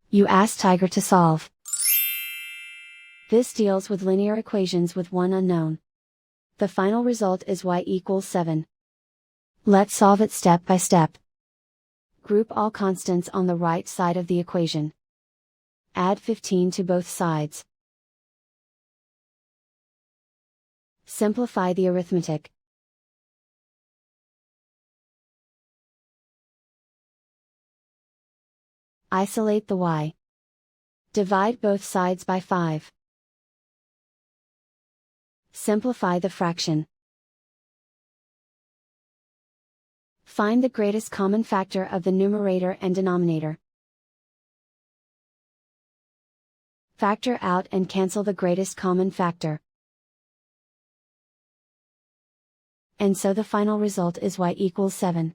You ask Tiger to solve. This deals with linear equations with one unknown. The final result is y equals 7. Let's solve it step by step. Group all constants on the right side of the equation. Add 15 to both sides. Simplify the arithmetic. Isolate the y. Divide both sides by 5. Simplify the fraction. Find the greatest common factor of the numerator and denominator. Factor out and cancel the greatest common factor. And so the final result is y equals 7.